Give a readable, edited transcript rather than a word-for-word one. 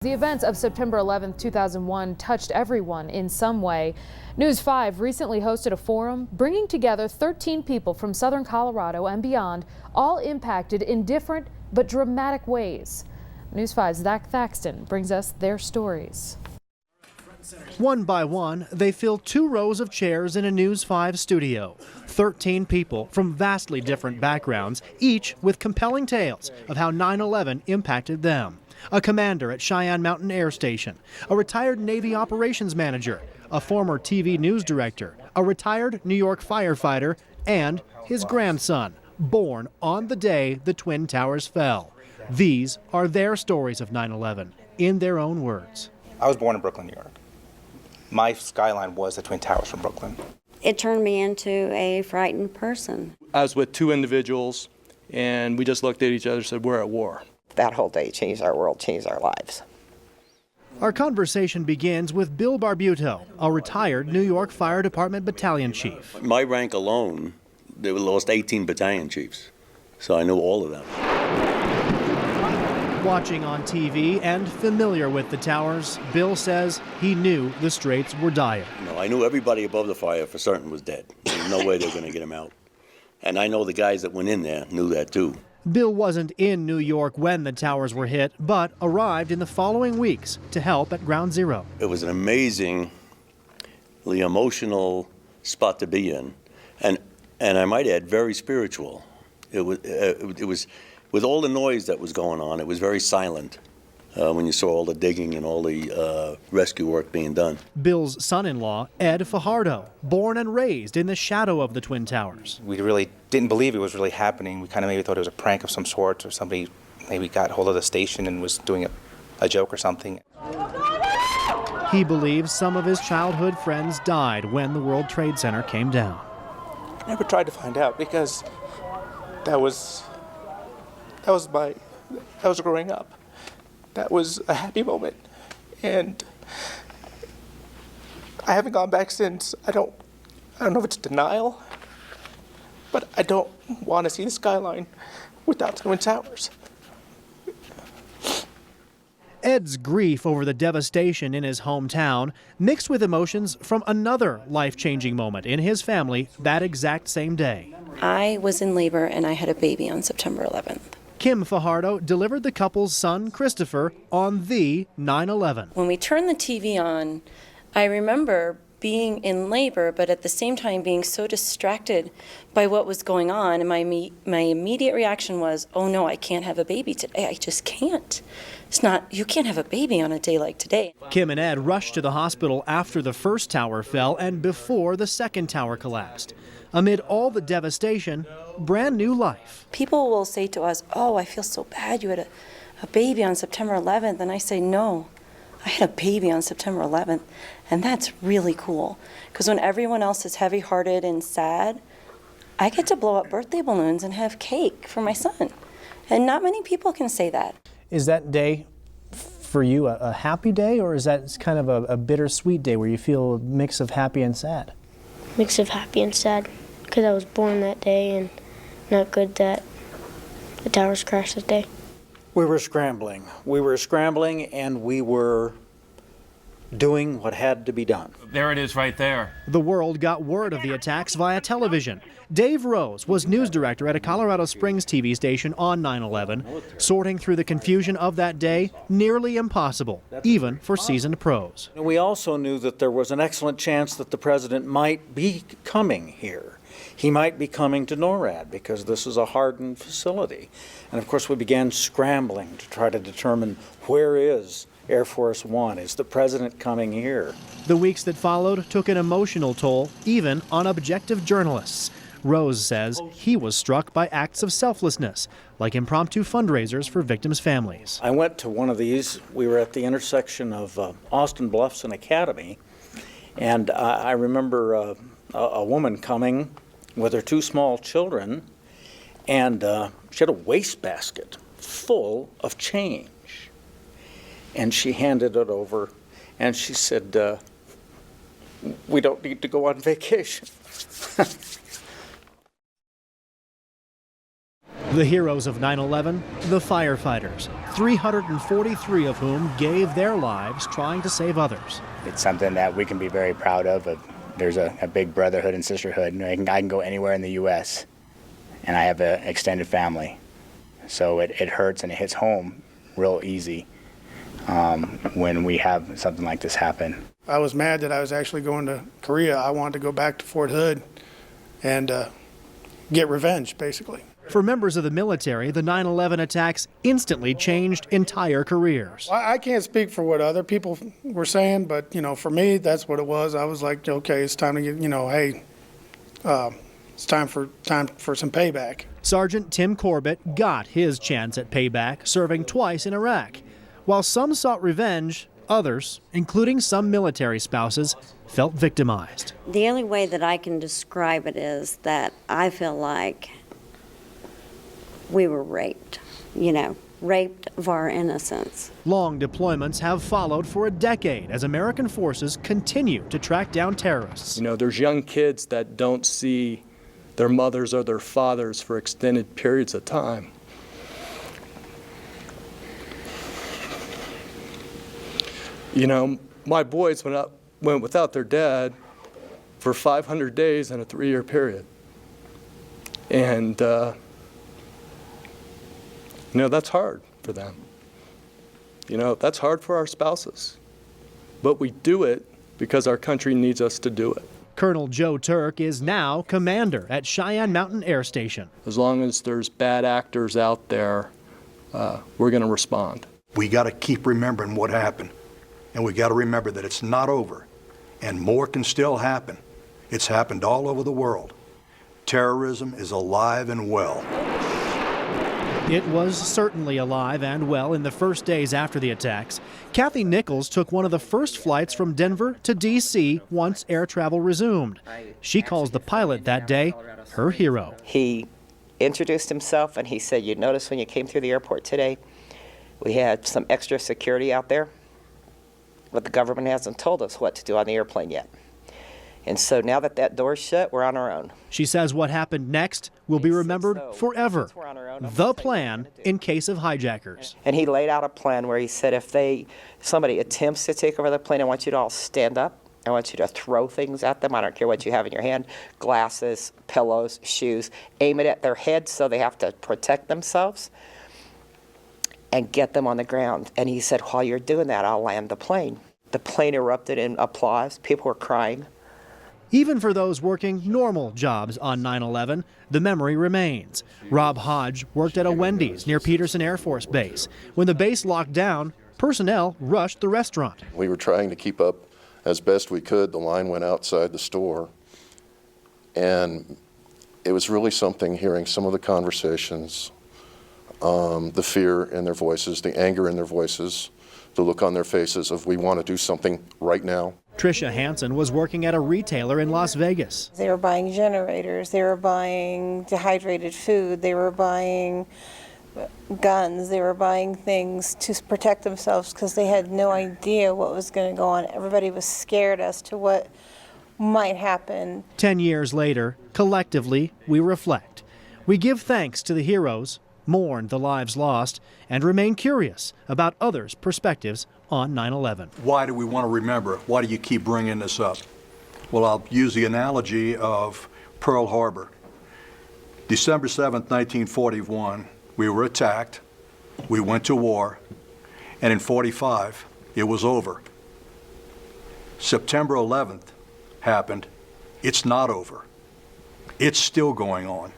The events of September 11, 2001 touched everyone in some way. News 5 recently hosted a forum bringing together 13 people from southern Colorado and beyond, all impacted in different but dramatic ways. News 5's Zach Thaxton brings us their stories. One by one, they fill 2 rows of chairs in a News 5 studio. 13 people from vastly different backgrounds, each with compelling tales of how 9/11 impacted them. A commander at Cheyenne Mountain Air Station, a retired Navy operations manager, a former TV news director, a retired New York firefighter, and his grandson, born on the day the Twin Towers fell. These are their stories of 9/11, in their own words. I was born in Brooklyn, New York. My skyline was the Twin Towers from Brooklyn. It turned me into a frightened person. I was with 2 individuals, and we just looked at each other and said, we're at war. That whole day changed our world, changed our lives. Our conversation begins with Bill Barbuto, a retired New York Fire Department Battalion Chief. My rank alone, they lost 18 battalion chiefs, so I knew all of them. Watching on TV and familiar with the towers, Bill says he knew the straits were dire. I knew everybody above the fire for certain was dead. There was no way they were going to get them out. And I know the guys that went in there knew that too. Bill wasn't in New York when the towers were hit, but arrived in the following weeks to help at Ground Zero. It was an amazingly emotional spot to be in, and I might add, very spiritual. It was with all the noise that was going on, it was very silent when you saw all the digging and all the rescue work being done. Bill's son-in-law, Ed Fajardo, born and raised in the shadow of the Twin Towers. We really didn't believe it was really happening. We kind of maybe thought it was a prank of some sort, or somebody maybe got hold of the station and was doing a joke or something. He believes some of his childhood friends died when the World Trade Center came down. I never tried to find out because that was growing up. That was a happy moment, and I haven't gone back since. I don't know if it's denial, but I don't want to see the skyline without the Twin Towers. Ed's grief over the devastation in his hometown mixed with emotions from another life-changing moment in his family that exact same day. I was in labor and I had a baby on September 11th. Kim Fajardo delivered the couple's son, Christopher, on the 9/11. When we turned the TV on, I remember being in labor, but at the same time being so distracted by what was going on. And my immediate reaction was, oh no, I can't have a baby today. I just can't. You can't have a baby on a day like today. Kim and Ed rushed to the hospital after the first tower fell and before the second tower collapsed. Amid all the devastation, brand new life. People will say to us, oh, I feel so bad. You had a baby on September 11th. And I say, no, I had a baby on September 11th. And that's really cool. Because when everyone else is heavy-hearted and sad, I get to blow up birthday balloons and have cake for my son. And not many people can say that. Is that day for you a happy day, or is that kind of a bittersweet day where you feel a mix of happy and sad? Mix of happy and sad, because I was born that day, and not good that the towers crashed that day. We were scrambling. And we were doing what had to be done. There it is right there. The world got word of the attacks via television. Dave Rose was news director at a Colorado Springs TV station on 9/11. Sorting through the confusion of that day, nearly impossible, even for seasoned pros. And we also knew that there was an excellent chance that the president might be coming here. He might be coming to NORAD because this is a hardened facility. And of course we began scrambling to try to determine where is Air Force One. Is the president coming here? The weeks that followed took an emotional toll, even on objective journalists. Rose says he was struck by acts of selflessness, like impromptu fundraisers for victims' families. I went to one of these. We were at the intersection of Austin Bluffs and Academy, and I remember a woman coming with her 2 small children, and she had a wastebasket full of change. And she handed it over, and she said, we don't need to go on vacation. The heroes of 9/11, the firefighters. 343 of whom gave their lives trying to save others. It's something that we can be very proud of. There's a big brotherhood and sisterhood. I can go anywhere in the U.S., and I have an extended family. So it hurts and it hits home real easy when we have something like this happen. I was mad that I was actually going to Korea. I wanted to go back to Fort Hood and get revenge, basically. For members of the military, the 9/11 attacks instantly changed entire careers. I can't speak for what other people were saying, but, for me, that's what it was. I was like, okay, it's time to get, hey, it's time for some payback. Sergeant Tim Corbett got his chance at payback, serving twice in Iraq. While some sought revenge, others, including some military spouses, felt victimized. The only way that I can describe it is that I feel like we were raped, raped of our innocence. Long deployments have followed for a decade as American forces continue to track down terrorists. There's young kids that don't see their mothers or their fathers for extended periods of time. My boys went without their dad for 500 days in a 3-year period. And, that's hard for them. That's hard for our spouses. But we do it because our country needs us to do it. Colonel Joe Turk is now commander at Cheyenne Mountain Air Station. As long as there's bad actors out there, we're going to respond. We got to keep remembering what happened. And we got to remember that it's not over, and more can still happen. It's happened all over the world. Terrorism is alive and well. It was certainly alive and well in the first days after the attacks. Kathy Nichols took one of the first flights from Denver to D.C. once air travel resumed. She calls the pilot that day her hero. He introduced himself and he said, "You notice when you came through the airport today, we had some extra security out there. But the government hasn't told us what to do on the airplane yet. And so now that door's shut, we're on our own." She says what happened next will be remembered forever. The plan in case of hijackers. And he laid out a plan where he said if somebody attempts to take over the plane, I want you to all stand up. I want you to throw things at them. I don't care what you have in your hand. Glasses, pillows, shoes. Aim it at their heads so they have to protect themselves. And get them on the ground. And he said, while you're doing that, I'll land the plane. The plane erupted in applause. People were crying. Even for those working normal jobs on 9/11, the memory remains. Rob Hodge worked at a Wendy's near Peterson Air Force Base. When the base locked down, personnel rushed the restaurant. We were trying to keep up as best we could. The line went outside the store. And it was really something hearing some of the conversations, the fear in their voices, the anger in their voices, the look on their faces of we want to do something right now. Tricia Hansen was working at a retailer in Las Vegas. They were buying generators, they were buying dehydrated food, they were buying guns, they were buying things to protect themselves because they had no idea what was going to go on. Everybody was scared as to what might happen. 10 years later, collectively, we reflect. We give thanks to the heroes, mourn the lives lost, and remain curious about others' perspectives on 9/11. Why do we want to remember? Why do you keep bringing this up? Well, I'll use the analogy of Pearl Harbor. December 7th, 1941, we were attacked, we went to war, and in 45, it was over. September 11th happened. It's not over. It's still going on.